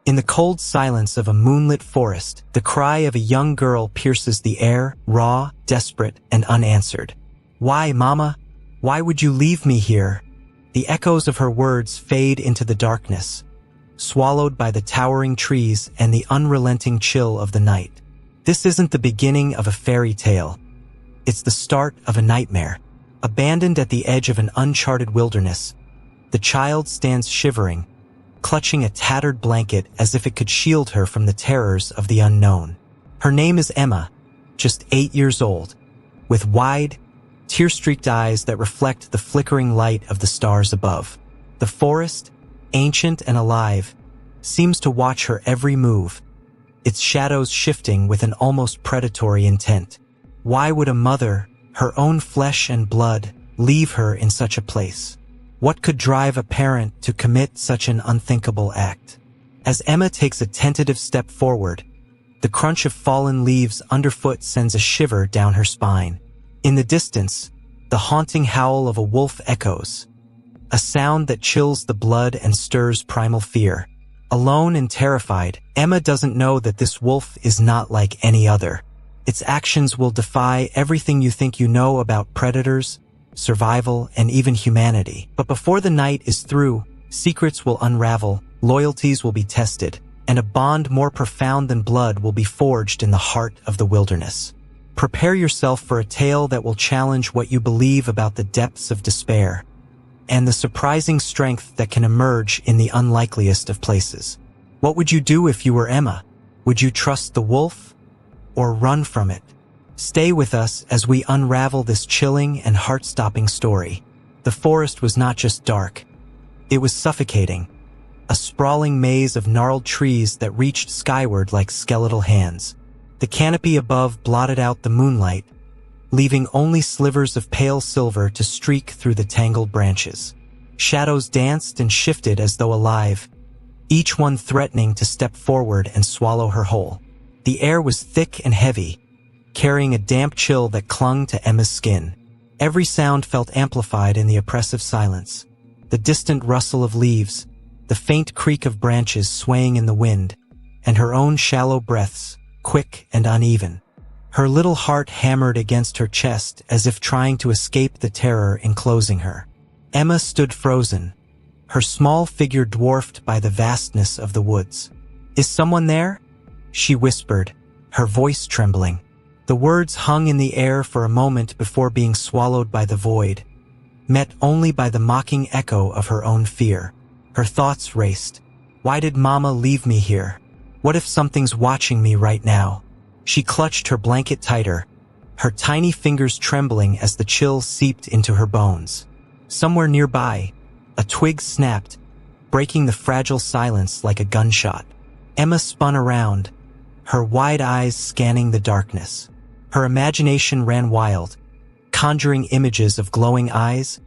In the cold silence of a moonlit forest, the cry of a young girl pierces the air, raw, desperate, and unanswered. "Why, Mama? Why would you leave me here?" The echoes of her words fade into the darkness, swallowed by the towering trees and the unrelenting chill of the night. This isn't the beginning of a fairy tale. It's the start of a nightmare. Abandoned at the edge of an uncharted wilderness, the child stands shivering, clutching a tattered blanket as if it could shield her from the terrors of the unknown. Her name is Emma, just 8 years old, with wide, tear-streaked eyes that reflect the flickering light of the stars above. The forest, ancient and alive, seems to watch her every move, its shadows shifting with an almost predatory intent. Why would a mother, her own flesh and blood, leave her in such a place? What could drive a parent to commit such an unthinkable act? As Emma takes a tentative step forward, the crunch of fallen leaves underfoot sends a shiver down her spine. In the distance, the haunting howl of a wolf echoes, a sound that chills the blood and stirs primal fear. Alone and terrified, Emma doesn't know that this wolf is not like any other. Its actions will defy everything you think you know about predators, survival, and even humanity. But before the night is through, secrets will unravel, loyalties will be tested, and a bond more profound than blood will be forged in the heart of the wilderness. Prepare yourself for a tale that will challenge what you believe about the depths of despair and the surprising strength that can emerge in the unlikeliest of places. What would you do if you were Emma? Would you trust the wolf or run from it? Stay with us as we unravel this chilling and heart-stopping story. The forest was not just dark. It was suffocating, a sprawling maze of gnarled trees that reached skyward like skeletal hands. The canopy above blotted out the moonlight, leaving only slivers of pale silver to streak through the tangled branches. Shadows danced and shifted as though alive, each one threatening to step forward and swallow her whole. The air was thick and heavy, carrying a damp chill that clung to Emma's skin. Every sound felt amplified in the oppressive silence. The distant rustle of leaves, the faint creak of branches swaying in the wind, and her own shallow breaths, quick and uneven. Her little heart hammered against her chest as if trying to escape the terror enclosing her. Emma stood frozen, her small figure dwarfed by the vastness of the woods. "Is someone there?" she whispered, her voice trembling. The words hung in the air for a moment before being swallowed by the void, met only by the mocking echo of her own fear. Her thoughts raced. Why did Mama leave me here? What if something's watching me right now? She clutched her blanket tighter, her tiny fingers trembling as the chill seeped into her bones. Somewhere nearby, a twig snapped, breaking the fragile silence like a gunshot. Emma spun around, her wide eyes scanning the darkness. Her imagination ran wild, conjuring images of glowing eyes,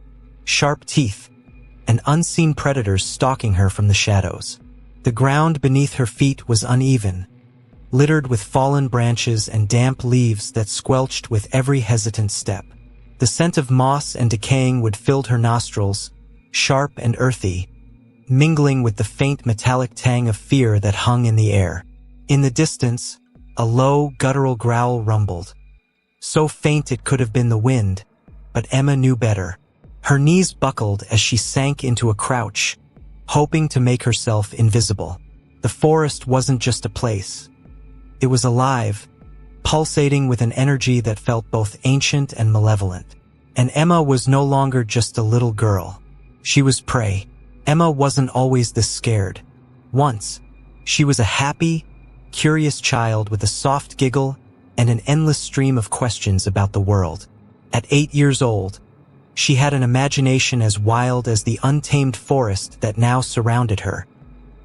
sharp teeth, and unseen predators stalking her from the shadows. The ground beneath her feet was uneven, littered with fallen branches and damp leaves that squelched with every hesitant step. The scent of moss and decaying wood filled her nostrils, sharp and earthy, mingling with the faint metallic tang of fear that hung in the air. In the distance, a low, guttural growl rumbled, so faint it could have been the wind, but Emma knew better. Her knees buckled as she sank into a crouch, hoping to make herself invisible. The forest wasn't just a place. It was alive, pulsating with an energy that felt both ancient and malevolent. And Emma was no longer just a little girl. She was prey. Emma wasn't always this scared. Once, she was a happy, curious child with a soft giggle and an endless stream of questions about the world. At 8 years old, she had an imagination as wild as the untamed forest that now surrounded her,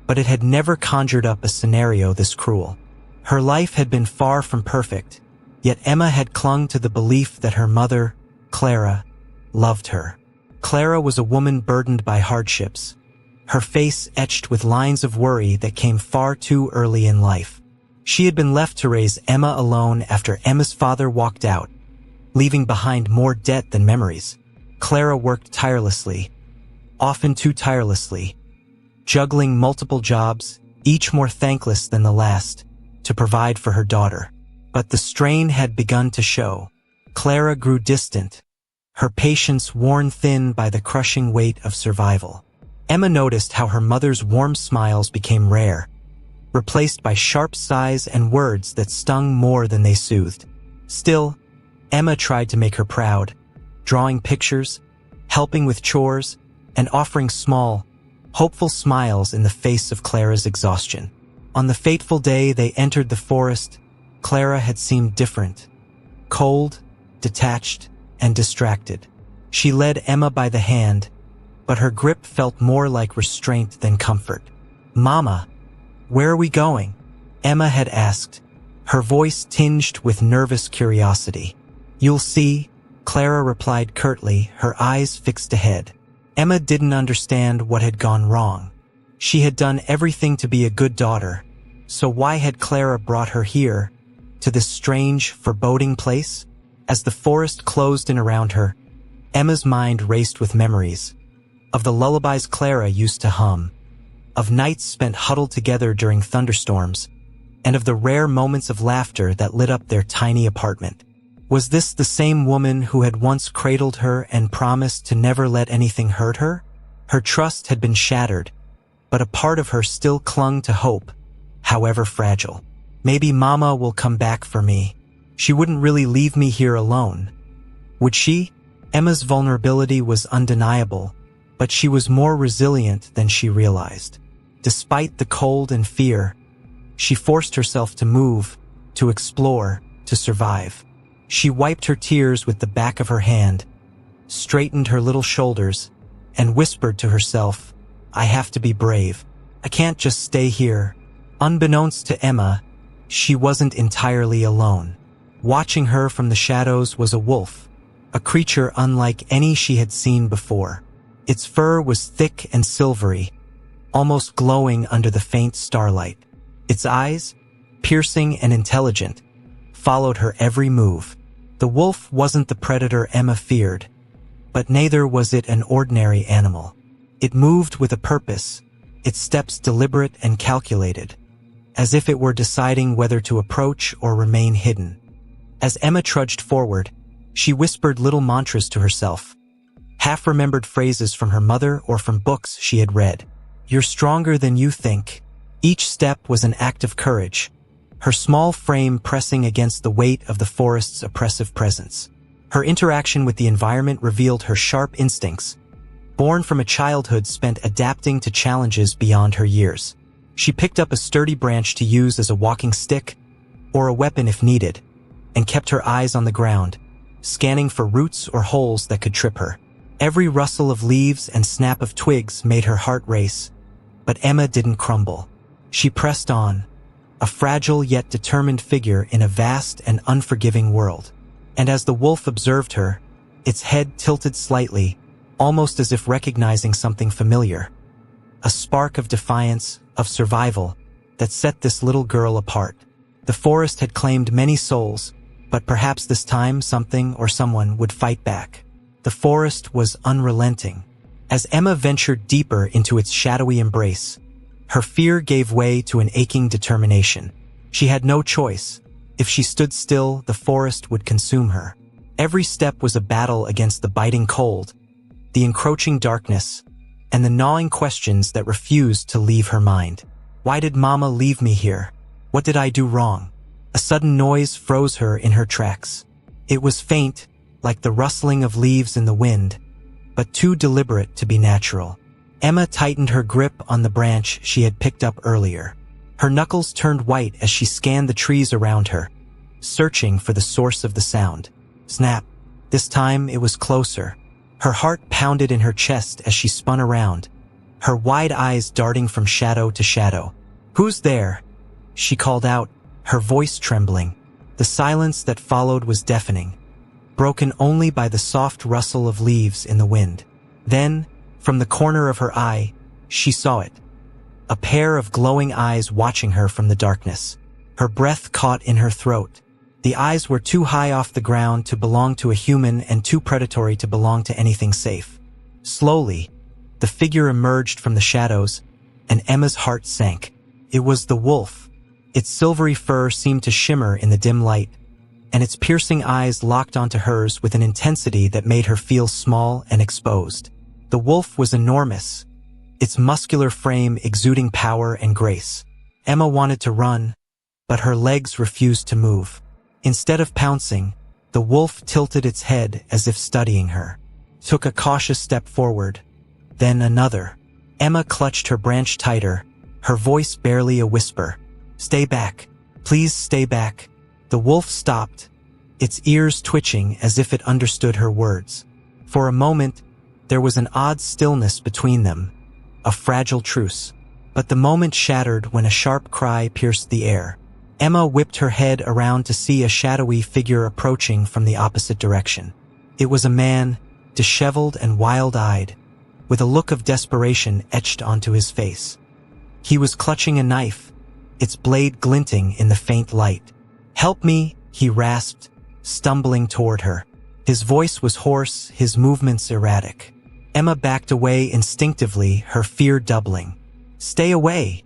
but it had never conjured up a scenario this cruel. Her life had been far from perfect, yet Emma had clung to the belief that her mother, Clara, loved her. Clara was a woman burdened by hardships, her face etched with lines of worry that came far too early in life. She had been left to raise Emma alone after Emma's father walked out, leaving behind more debt than memories. Clara worked tirelessly, often too tirelessly, juggling multiple jobs, each more thankless than the last, to provide for her daughter. But the strain had begun to show. Clara grew distant, her patience worn thin by the crushing weight of survival. Emma noticed how her mother's warm smiles became rare, replaced by sharp sighs and words that stung more than they soothed. Still, Emma tried to make her proud, drawing pictures, helping with chores, and offering small, hopeful smiles in the face of Clara's exhaustion. On the fateful day they entered the forest, Clara had seemed different, cold, detached, and distracted. She led Emma by the hand, but her grip felt more like restraint than comfort. "Mama, where are we going?" Emma had asked, her voice tinged with nervous curiosity. "You'll see," Clara replied curtly, her eyes fixed ahead. Emma didn't understand what had gone wrong. She had done everything to be a good daughter, so why had Clara brought her here, to this strange, foreboding place? As the forest closed in around her, Emma's mind raced with memories of the lullabies Clara used to hum, of nights spent huddled together during thunderstorms, and of the rare moments of laughter that lit up their tiny apartment. Was this the same woman who had once cradled her and promised to never let anything hurt her? Her trust had been shattered, but a part of her still clung to hope, however fragile. "Maybe Mama will come back for me. She wouldn't really leave me here alone. Would she?" Emma's vulnerability was undeniable, but she was more resilient than she realized. Despite the cold and fear, she forced herself to move, to explore, to survive. She wiped her tears with the back of her hand, straightened her little shoulders, and whispered to herself, "I have to be brave. I can't just stay here." Unbeknownst to Emma, she wasn't entirely alone. Watching her from the shadows was a wolf, a creature unlike any she had seen before. Its fur was thick and silvery, almost glowing under the faint starlight. Its eyes, piercing and intelligent, followed her every move. The wolf wasn't the predator Emma feared, but neither was it an ordinary animal. It moved with a purpose, its steps deliberate and calculated, as if it were deciding whether to approach or remain hidden. As Emma trudged forward, she whispered little mantras to herself, half-remembered phrases from her mother or from books she had read. "You're stronger than you think." Each step was an act of courage, her small frame pressing against the weight of the forest's oppressive presence. Her interaction with the environment revealed her sharp instincts, born from a childhood spent adapting to challenges beyond her years. She picked up a sturdy branch to use as a walking stick, or a weapon if needed, and kept her eyes on the ground, scanning for roots or holes that could trip her. Every rustle of leaves and snap of twigs made her heart race, but Emma didn't crumble. She pressed on, a fragile yet determined figure in a vast and unforgiving world. And as the wolf observed her, its head tilted slightly, almost as if recognizing something familiar. A spark of defiance, of survival, that set this little girl apart. The forest had claimed many souls, but perhaps this time something or someone would fight back. The forest was unrelenting. As Emma ventured deeper into its shadowy embrace, her fear gave way to an aching determination. She had no choice. If she stood still, the forest would consume her. Every step was a battle against the biting cold, the encroaching darkness, and the gnawing questions that refused to leave her mind. Why did Mama leave me here? What did I do wrong? A sudden noise froze her in her tracks. It was faint, like the rustling of leaves in the wind, but too deliberate to be natural. Emma tightened her grip on the branch she had picked up earlier. Her knuckles turned white as she scanned the trees around her, searching for the source of the sound. Snap! This time it was closer. Her heart pounded in her chest as she spun around, her wide eyes darting from shadow to shadow. "Who's there?" she called out, her voice trembling. The silence that followed was deafening, broken only by the soft rustle of leaves in the wind. Then, from the corner of her eye, she saw it. A pair of glowing eyes watching her from the darkness. Her breath caught in her throat. The eyes were too high off the ground to belong to a human and too predatory to belong to anything safe. Slowly, the figure emerged from the shadows, and Emma's heart sank. It was the wolf. Its silvery fur seemed to shimmer in the dim light, and its piercing eyes locked onto hers with an intensity that made her feel small and exposed. The wolf was enormous, its muscular frame exuding power and grace. Emma wanted to run, but her legs refused to move. Instead of pouncing, the wolf tilted its head as if studying her, took a cautious step forward, then another. Emma clutched her branch tighter, her voice barely a whisper. "Stay back. Please stay back." The wolf stopped, its ears twitching as if it understood her words. For a moment, there was an odd stillness between them, a fragile truce. But the moment shattered when a sharp cry pierced the air. Emma whipped her head around to see a shadowy figure approaching from the opposite direction. It was a man, disheveled and wild-eyed, with a look of desperation etched onto his face. He was clutching a knife, its blade glinting in the faint light. "Help me," he rasped, stumbling toward her. His voice was hoarse, his movements erratic. Emma backed away instinctively, her fear doubling. "Stay away,"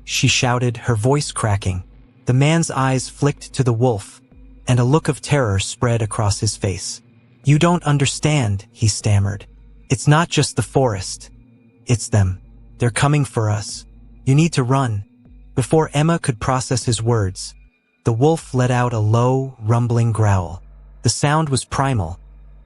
she shouted, her voice cracking. The man's eyes flicked to the wolf, and a look of terror spread across his face. "You don't understand," he stammered. "It's not just the forest. It's them. They're coming for us. You need to run." Before Emma could process his words, the wolf let out a low, rumbling growl. The sound was primal,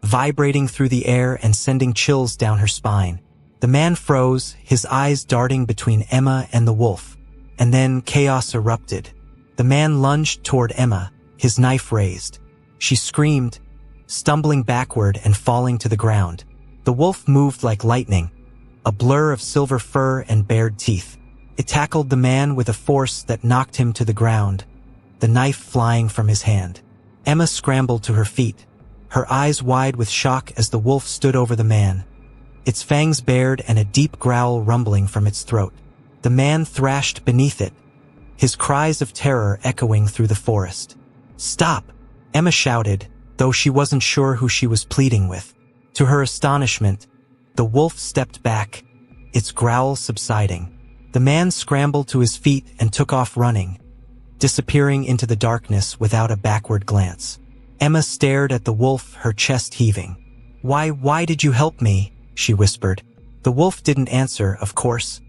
vibrating through the air and sending chills down her spine. The man froze, his eyes darting between Emma and the wolf, and then chaos erupted. The man lunged toward Emma, his knife raised. She screamed, stumbling backward and falling to the ground. The wolf moved like lightning, a blur of silver fur and bared teeth. It tackled the man with a force that knocked him to the ground, the knife flying from his hand. Emma scrambled to her feet, her eyes wide with shock as the wolf stood over the man, its fangs bared and a deep growl rumbling from its throat. The man thrashed beneath it, his cries of terror echoing through the forest. "Stop!" Emma shouted, though she wasn't sure who she was pleading with. To her astonishment, the wolf stepped back, its growl subsiding. The man scrambled to his feet and took off running, disappearing into the darkness without a backward glance. Emma stared at the wolf, her chest heaving. Why did you help me?" she whispered. The wolf didn't answer, of course,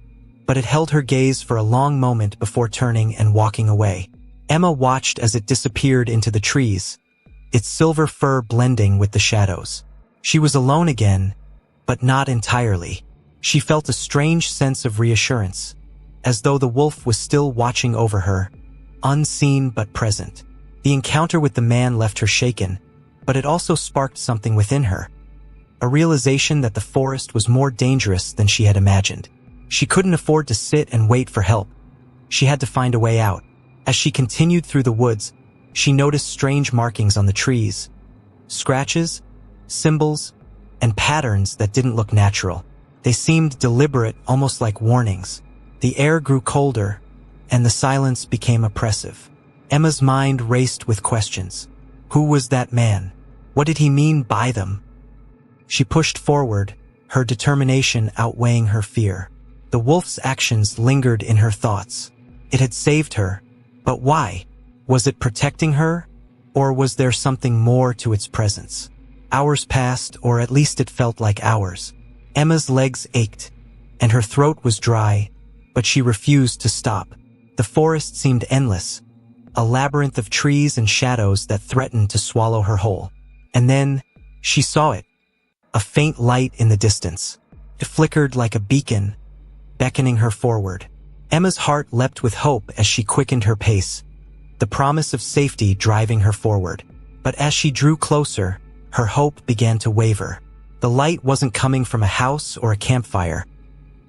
but it held her gaze for a long moment before turning and walking away. Emma watched as it disappeared into the trees, its silver fur blending with the shadows. She was alone again, but not entirely. She felt a strange sense of reassurance, as though the wolf was still watching over her, unseen but present. The encounter with the man left her shaken, but it also sparked something within her, a realization that the forest was more dangerous than she had imagined. She couldn't afford to sit and wait for help. She had to find a way out. As she continued through the woods, she noticed strange markings on the trees, scratches, symbols, and patterns that didn't look natural. They seemed deliberate, almost like warnings. The air grew colder, and the silence became oppressive. Emma's mind raced with questions. Who was that man? What did he mean by them? She pushed forward, her determination outweighing her fear. The wolf's actions lingered in her thoughts. It had saved her, but why? Was it protecting her, or was there something more to its presence? Hours passed, or at least it felt like hours. Emma's legs ached, and her throat was dry, but she refused to stop. The forest seemed endless, a labyrinth of trees and shadows that threatened to swallow her whole. And then, she saw it, a faint light in the distance. It flickered like a beacon, beckoning her forward. Emma's heart leapt with hope as she quickened her pace, the promise of safety driving her forward. But as she drew closer, her hope began to waver. The light wasn't coming from a house or a campfire.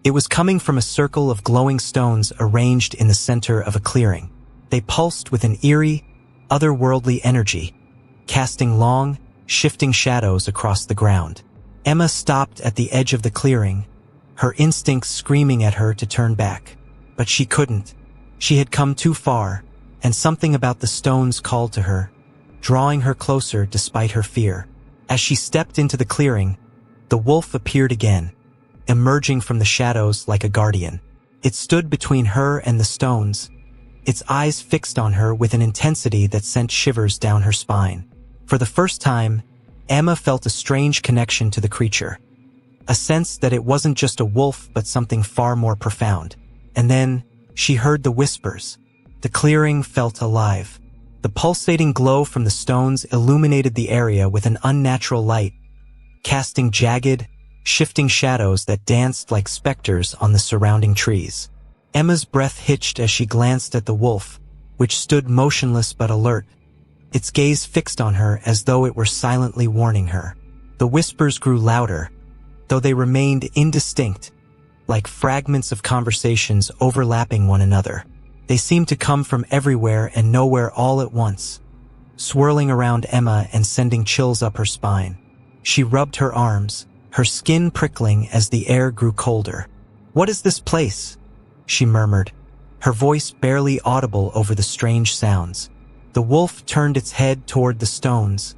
It was coming from a circle of glowing stones arranged in the center of a clearing. They pulsed with an eerie, otherworldly energy, casting long, shifting shadows across the ground. Emma stopped at the edge of the clearing, her instincts screaming at her to turn back. But she couldn't. She had come too far, and something about the stones called to her, drawing her closer despite her fear. As she stepped into the clearing, the wolf appeared again, emerging from the shadows like a guardian. It stood between her and the stones, its eyes fixed on her with an intensity that sent shivers down her spine. For the first time, Emma felt a strange connection to the creature, a sense that it wasn't just a wolf but something far more profound. And then, she heard the whispers. The clearing felt alive. The pulsating glow from the stones illuminated the area with an unnatural light, casting jagged, shifting shadows that danced like specters on the surrounding trees. Emma's breath hitched as she glanced at the wolf, which stood motionless but alert, its gaze fixed on her as though it were silently warning her. The whispers grew louder, though they remained indistinct, like fragments of conversations overlapping one another. They seemed to come from everywhere and nowhere all at once, swirling around Emma and sending chills up her spine. She rubbed her arms, her skin prickling as the air grew colder. "What is this place?" she murmured, her voice barely audible over the strange sounds. The wolf turned its head toward the stones,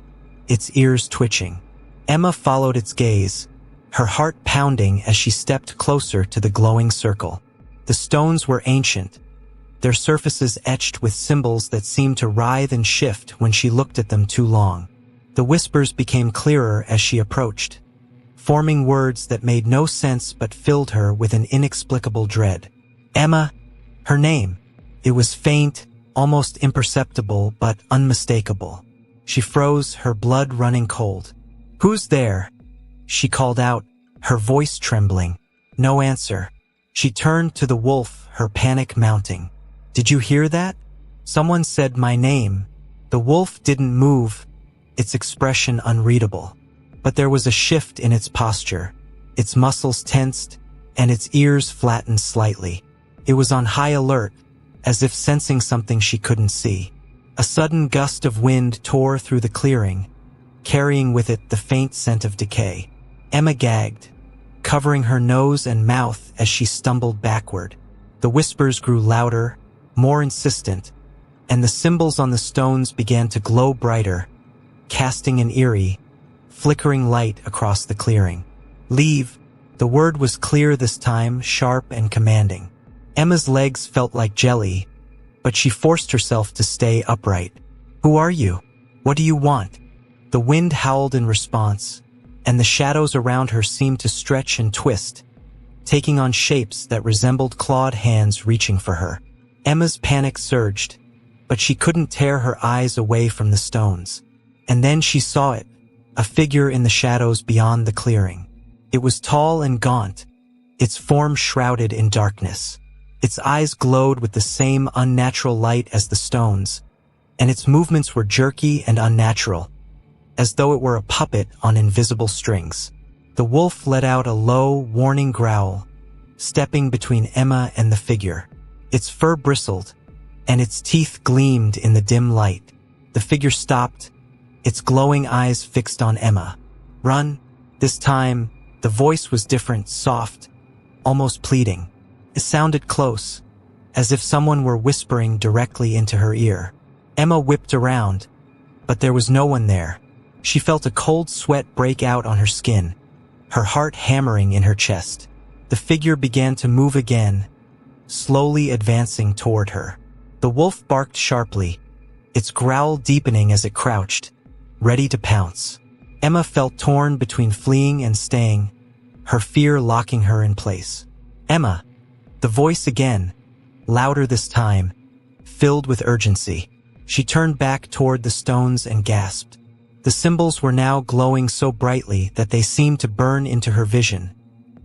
its ears twitching. Emma followed its gaze, her heart pounding as she stepped closer to the glowing circle. The stones were ancient, their surfaces etched with symbols that seemed to writhe and shift when she looked at them too long. The whispers became clearer as she approached, forming words that made no sense but filled her with an inexplicable dread. Emma, her name. It was faint, almost imperceptible, but unmistakable. She froze, her blood running cold. "Who's there?" she called out, her voice trembling. No answer. She turned to the wolf, her panic mounting. "Did you hear that? Someone said my name." The wolf didn't move, its expression unreadable. But there was a shift in its posture. Its muscles tensed, and its ears flattened slightly. It was on high alert, as if sensing something she couldn't see. A sudden gust of wind tore through the clearing, carrying with it the faint scent of decay. Emma gagged, covering her nose and mouth as she stumbled backward. The whispers grew louder, more insistent, and the symbols on the stones began to glow brighter, casting an eerie, flickering light across the clearing. "Leave." The word was clear this time, sharp and commanding. Emma's legs felt like jelly, but she forced herself to stay upright. "Who are you? What do you want?" The wind howled in response, and the shadows around her seemed to stretch and twist, taking on shapes that resembled clawed hands reaching for her. Emma's panic surged, but she couldn't tear her eyes away from the stones. And then she saw it, a figure in the shadows beyond the clearing. It was tall and gaunt, its form shrouded in darkness. Its eyes glowed with the same unnatural light as the stones, and its movements were jerky and unnatural, as though it were a puppet on invisible strings. The wolf let out a low, warning growl, stepping between Emma and the figure. Its fur bristled, and its teeth gleamed in the dim light. The figure stopped, its glowing eyes fixed on Emma. "Run." This time, the voice was different, soft, almost pleading. It sounded close, as if someone were whispering directly into her ear. Emma whipped around, but there was no one there. She felt a cold sweat break out on her skin, her heart hammering in her chest. The figure began to move again, slowly advancing toward her. The wolf barked sharply, its growl deepening as it crouched, ready to pounce. Emma felt torn between fleeing and staying, her fear locking her in place. "Emma!" The voice again, louder this time, filled with urgency. She turned back toward the stones and gasped. The symbols were now glowing so brightly that they seemed to burn into her vision,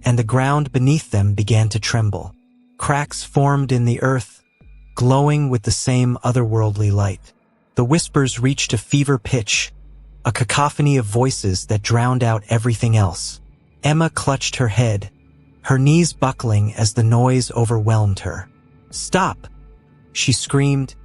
and the ground beneath them began to tremble. Cracks formed in the earth, glowing with the same otherworldly light. The whispers reached a fever pitch, a cacophony of voices that drowned out everything else. Emma clutched her head, her knees buckling as the noise overwhelmed her. "Stop!" she screamed,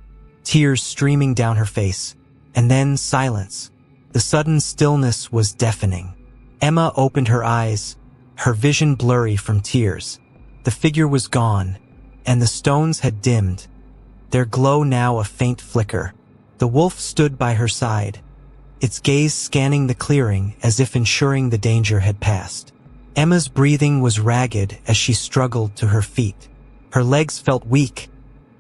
tears streaming down her face, and then silence. The sudden stillness was deafening. Emma opened her eyes, her vision blurry from tears. The figure was gone, and the stones had dimmed, their glow now a faint flicker. The wolf stood by her side, its gaze scanning the clearing as if ensuring the danger had passed. Emma's breathing was ragged as she struggled to her feet. Her legs felt weak,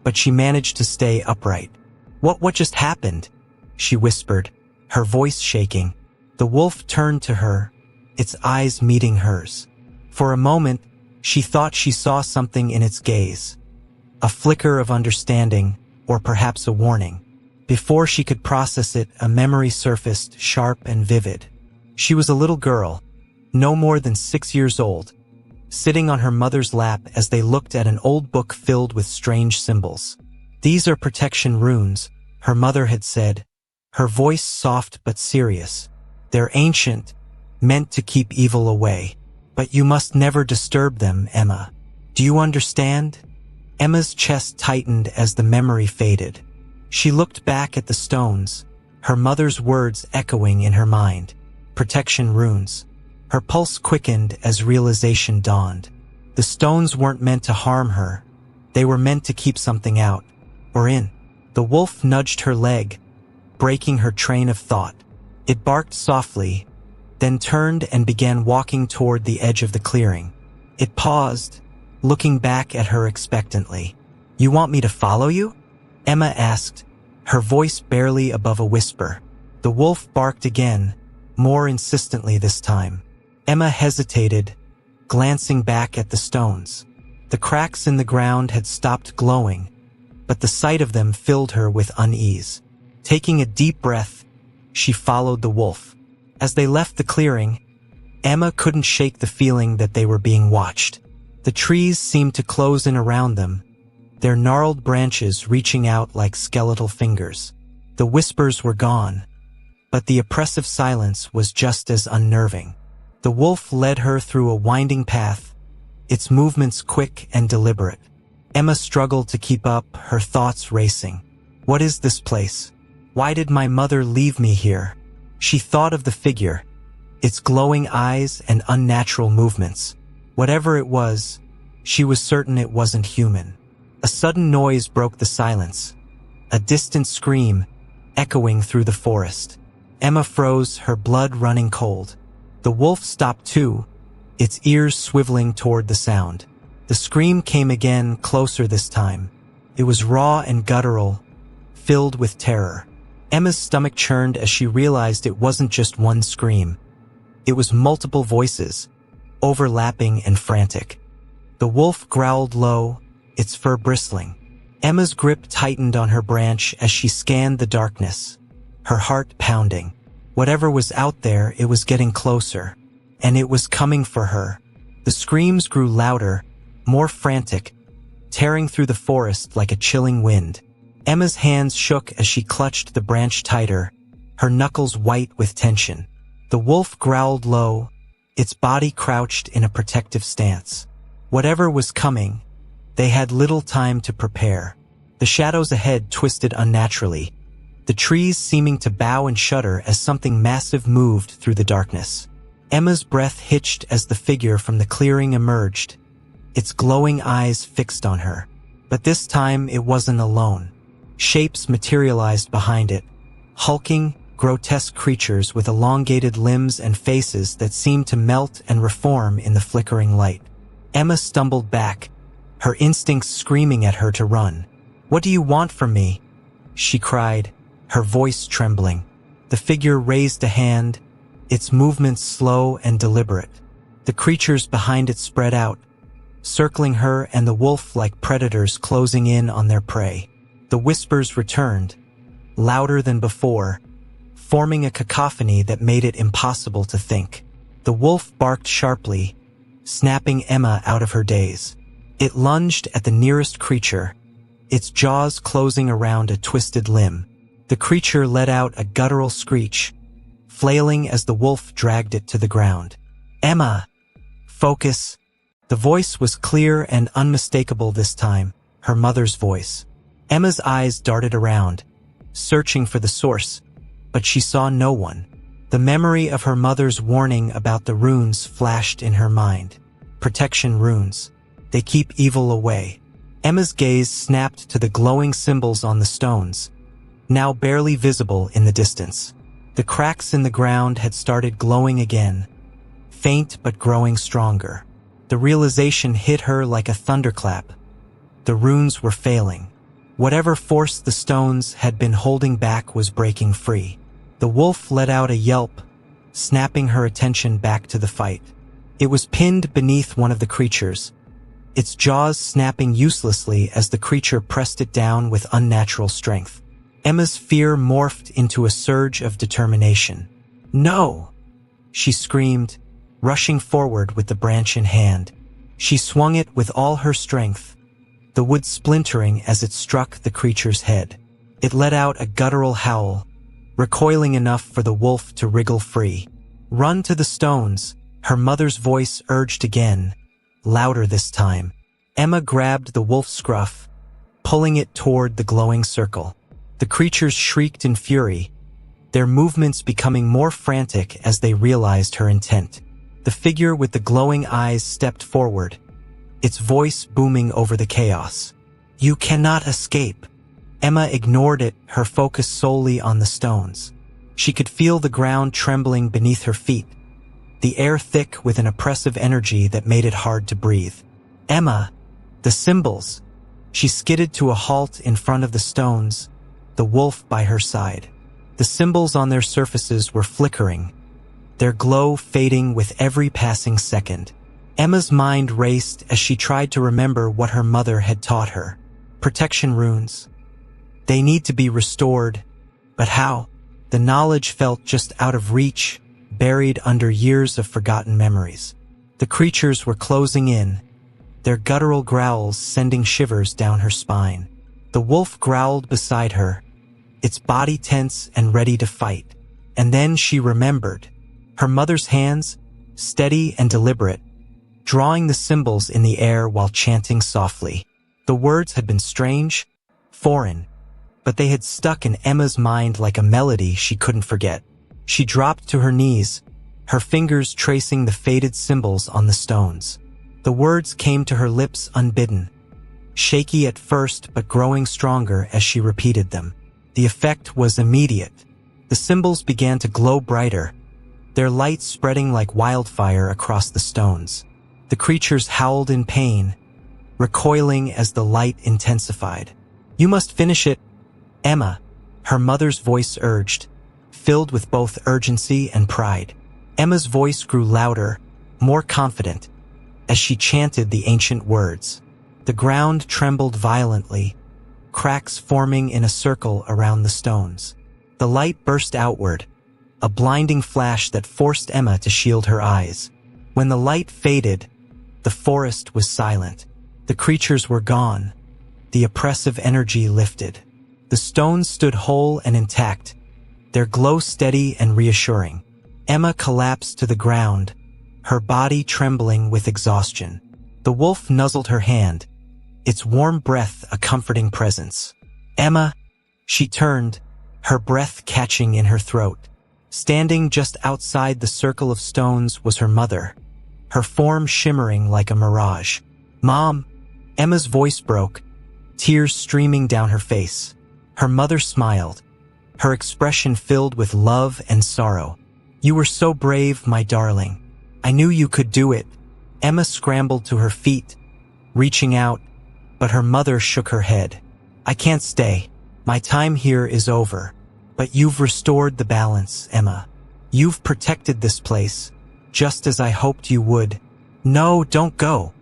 but she managed to stay upright. What just happened?" she whispered, her voice shaking. The wolf turned to her, its eyes meeting hers. For a moment, she thought she saw something in its gaze. A flicker of understanding, or perhaps a warning. Before she could process it, a memory surfaced, sharp and vivid. She was a little girl, no more than 6 years old, sitting on her mother's lap as they looked at an old book filled with strange symbols. "These are protection runes," her mother had said, her voice soft but serious. "They're ancient, meant to keep evil away. But you must never disturb them, Emma. Do you understand?" Emma's chest tightened as the memory faded. She looked back at the stones, her mother's words echoing in her mind. Protection runes. Her pulse quickened as realization dawned. The stones weren't meant to harm her. They were meant to keep something out, or in. The wolf nudged her leg, breaking her train of thought. It barked softly, then turned and began walking toward the edge of the clearing. It paused, looking back at her expectantly. "You want me to follow you?" Emma asked, her voice barely above a whisper. The wolf barked again, more insistently this time. Emma hesitated, glancing back at the stones. The cracks in the ground had stopped glowing, but the sight of them filled her with unease. Taking a deep breath, she followed the wolf. As they left the clearing, Emma couldn't shake the feeling that they were being watched. The trees seemed to close in around them, their gnarled branches reaching out like skeletal fingers. The whispers were gone, but the oppressive silence was just as unnerving. The wolf led her through a winding path, its movements quick and deliberate. Emma struggled to keep up, her thoughts racing. What is this place? Why did my mother leave me here? She thought of the figure, its glowing eyes and unnatural movements. Whatever it was, she was certain it wasn't human. A sudden noise broke the silence, a distant scream echoing through the forest. Emma froze, her blood running cold. The wolf stopped too, its ears swiveling toward the sound. The scream came again, closer this time. It was raw and guttural, filled with terror. Emma's stomach churned as she realized it wasn't just one scream. It was multiple voices, overlapping and frantic. The wolf growled low, its fur bristling. Emma's grip tightened on her branch as she scanned the darkness, her heart pounding. Whatever was out there, it was getting closer, and it was coming for her. The screams grew louder, more frantic, tearing through the forest like a chilling wind. Emma's hands shook as she clutched the branch tighter, her knuckles white with tension. The wolf growled low, its body crouched in a protective stance. Whatever was coming, they had little time to prepare. The shadows ahead twisted unnaturally, the trees seeming to bow and shudder as something massive moved through the darkness. Emma's breath hitched as the figure from the clearing emerged, its glowing eyes fixed on her. But this time it wasn't alone. Shapes materialized behind it, hulking, grotesque creatures with elongated limbs and faces that seemed to melt and reform in the flickering light. Emma stumbled back, her instincts screaming at her to run. "What do you want from me?" she cried, her voice trembling. The figure raised a hand, its movements slow and deliberate. The creatures behind it spread out, circling her and the wolf like predators closing in on their prey. The whispers returned, louder than before, forming a cacophony that made it impossible to think. The wolf barked sharply, snapping Emma out of her daze. It lunged at the nearest creature, its jaws closing around a twisted limb. The creature let out a guttural screech, flailing as the wolf dragged it to the ground. "Emma! Focus!" The voice was clear and unmistakable this time, her mother's voice. Emma's eyes darted around, searching for the source, but she saw no one. The memory of her mother's warning about the runes flashed in her mind. Protection runes. They keep evil away. Emma's gaze snapped to the glowing symbols on the stones, now barely visible in the distance. The cracks in the ground had started glowing again, faint but growing stronger. The realization hit her like a thunderclap. The runes were failing. Whatever force the stones had been holding back was breaking free. The wolf let out a yelp, snapping her attention back to the fight. It was pinned beneath one of the creatures, its jaws snapping uselessly as the creature pressed it down with unnatural strength. Emma's fear morphed into a surge of determination. "No!" she screamed, rushing forward with the branch in hand. She swung it with all her strength, the wood splintering as it struck the creature's head. It let out a guttural howl, recoiling enough for the wolf to wriggle free. "Run to the stones," her mother's voice urged again, louder this time. Emma grabbed the wolf's scruff, pulling it toward the glowing circle. The creatures shrieked in fury, their movements becoming more frantic as they realized her intent. The figure with the glowing eyes stepped forward, its voice booming over the chaos. "You cannot escape." Emma ignored it, her focus solely on the stones. She could feel the ground trembling beneath her feet, the air thick with an oppressive energy that made it hard to breathe. "Emma, the symbols!" She skidded to a halt in front of the stones, the wolf by her side. The symbols on their surfaces were flickering, their glow fading with every passing second. Emma's mind raced as she tried to remember what her mother had taught her. Protection runes. They need to be restored, but how? The knowledge felt just out of reach, buried under years of forgotten memories. The creatures were closing in, their guttural growls sending shivers down her spine. The wolf growled beside her, its body tense and ready to fight. And then she remembered. Her mother's hands, steady and deliberate, drawing the symbols in the air while chanting softly. The words had been strange, foreign, but they had stuck in Emma's mind like a melody she couldn't forget. She dropped to her knees, her fingers tracing the faded symbols on the stones. The words came to her lips unbidden, shaky at first but growing stronger as she repeated them. The effect was immediate. The symbols began to glow brighter, their light spreading like wildfire across the stones. The creatures howled in pain, recoiling as the light intensified. "You must finish it, Emma," her mother's voice urged, filled with both urgency and pride. Emma's voice grew louder, more confident, as she chanted the ancient words. The ground trembled violently, cracks forming in a circle around the stones. The light burst outward, a blinding flash that forced Emma to shield her eyes. When the light faded, the forest was silent. The creatures were gone. The oppressive energy lifted. The stones stood whole and intact, their glow steady and reassuring. Emma collapsed to the ground, her body trembling with exhaustion. The wolf nuzzled her hand, its warm breath a comforting presence. "Emma," she turned, her breath catching in her throat. Standing just outside the circle of stones was her mother, her form shimmering like a mirage. "Mom," Emma's voice broke, tears streaming down her face. Her mother smiled, her expression filled with love and sorrow. "You were so brave, my darling. I knew you could do it." Emma scrambled to her feet, reaching out, but her mother shook her head. "I can't stay. My time here is over. But you've restored the balance, Emma. You've protected this place, just as I hoped you would." "No, don't go,"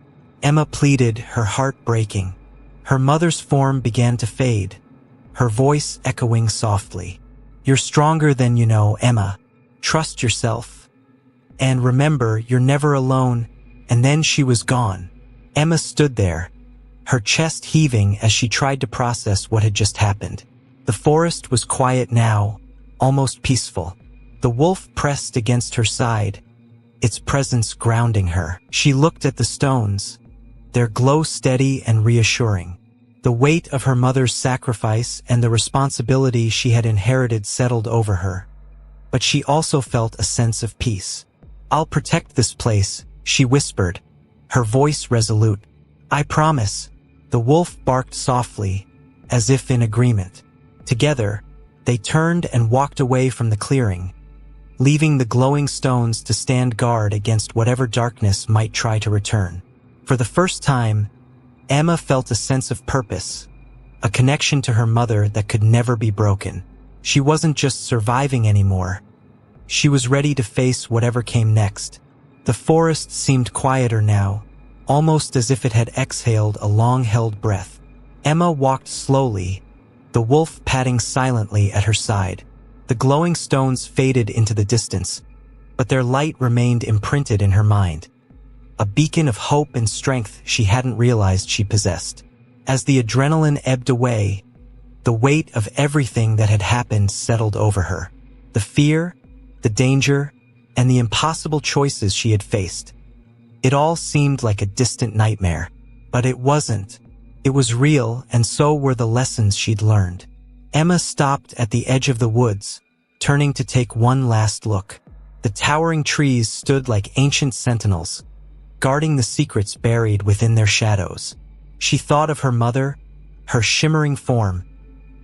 Emma pleaded, her heart breaking. Her mother's form began to fade, her voice echoing softly. "You're stronger than you know, Emma. Trust yourself. And remember, you're never alone." And then she was gone. Emma stood there, her chest heaving as she tried to process what had just happened. The forest was quiet now, almost peaceful. The wolf pressed against her side, its presence grounding her. She looked at the stones, their glow steady and reassuring. The weight of her mother's sacrifice and the responsibility she had inherited settled over her. But she also felt a sense of peace. "I'll protect this place," she whispered, her voice resolute. "I promise." The wolf barked softly, as if in agreement. Together, they turned and walked away from the clearing, leaving the glowing stones to stand guard against whatever darkness might try to return. For the first time, Emma felt a sense of purpose, a connection to her mother that could never be broken. She wasn't just surviving anymore. She was ready to face whatever came next. The forest seemed quieter now, almost as if it had exhaled a long-held breath. Emma walked slowly, the wolf padding silently at her side. The glowing stones faded into the distance, but their light remained imprinted in her mind, a beacon of hope and strength she hadn't realized she possessed. As the adrenaline ebbed away, the weight of everything that had happened settled over her. The fear, the danger, and the impossible choices she had faced. It all seemed like a distant nightmare, but it wasn't. It was real, and so were the lessons she'd learned. Emma stopped at the edge of the woods, turning to take one last look. The towering trees stood like ancient sentinels, guarding the secrets buried within their shadows. She thought of her mother, her shimmering form,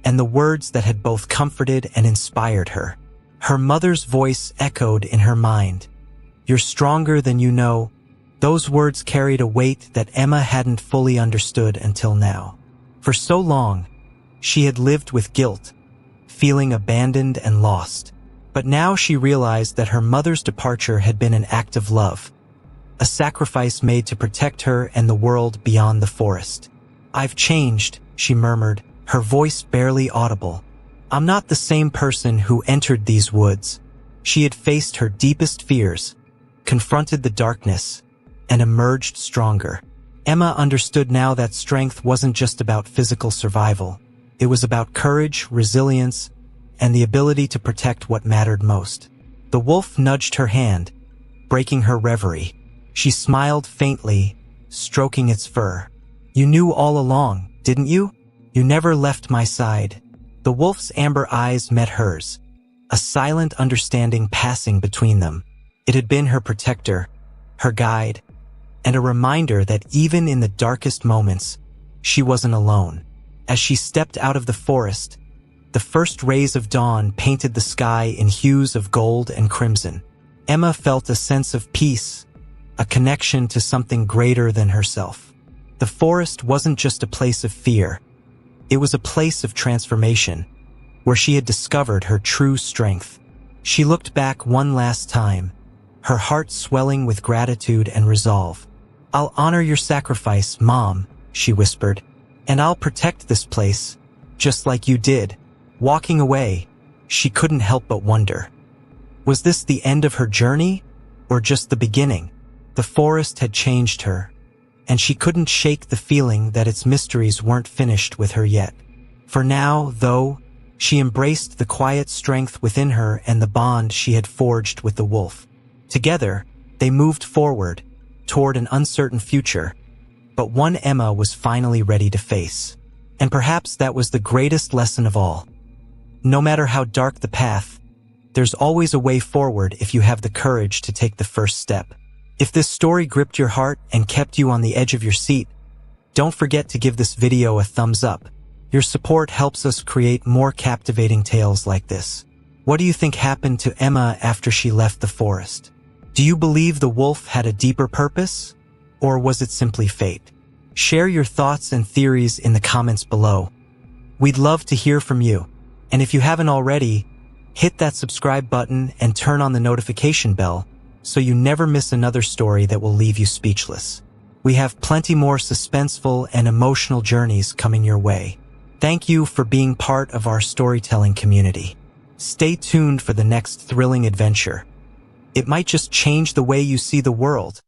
and the words that had both comforted and inspired her. Her mother's voice echoed in her mind. "You're stronger than you know." Those words carried a weight that Emma hadn't fully understood until now. For so long, she had lived with guilt, feeling abandoned and lost. But now she realized that her mother's departure had been an act of love, a sacrifice made to protect her and the world beyond the forest. "I've changed," she murmured, her voice barely audible. "I'm not the same person who entered these woods." She had faced her deepest fears, confronted the darkness, and emerged stronger. Emma understood now that strength wasn't just about physical survival. It was about courage, resilience, and the ability to protect what mattered most. The wolf nudged her hand, breaking her reverie. She smiled faintly, stroking its fur. "You knew all along, didn't you? You never left my side." The wolf's amber eyes met hers, a silent understanding passing between them. It had been her protector, her guide, and a reminder that even in the darkest moments, she wasn't alone. As she stepped out of the forest, the first rays of dawn painted the sky in hues of gold and crimson. Emma felt a sense of peace, a connection to something greater than herself. The forest wasn't just a place of fear. It was a place of transformation, where she had discovered her true strength. She looked back one last time, her heart swelling with gratitude and resolve. "I'll honor your sacrifice, Mom," she whispered, "and I'll protect this place, just like you did." Walking away, she couldn't help but wonder. Was this the end of her journey, or just the beginning? The forest had changed her, and she couldn't shake the feeling that its mysteries weren't finished with her yet. For now, though, she embraced the quiet strength within her and the bond she had forged with the wolf. Together, they moved forward, toward an uncertain future, but one Emma was finally ready to face. And perhaps that was the greatest lesson of all. No matter how dark the path, there's always a way forward if you have the courage to take the first step. If this story gripped your heart and kept you on the edge of your seat, don't forget to give this video a thumbs up. Your support helps us create more captivating tales like this. What do you think happened to Emma after she left the forest? Do you believe the wolf had a deeper purpose, or was it simply fate? Share your thoughts and theories in the comments below. We'd love to hear from you. And if you haven't already, hit that subscribe button and turn on the notification bell so you never miss another story that will leave you speechless. We have plenty more suspenseful and emotional journeys coming your way. Thank you for being part of our storytelling community. Stay tuned for the next thrilling adventure. It might just change the way you see the world.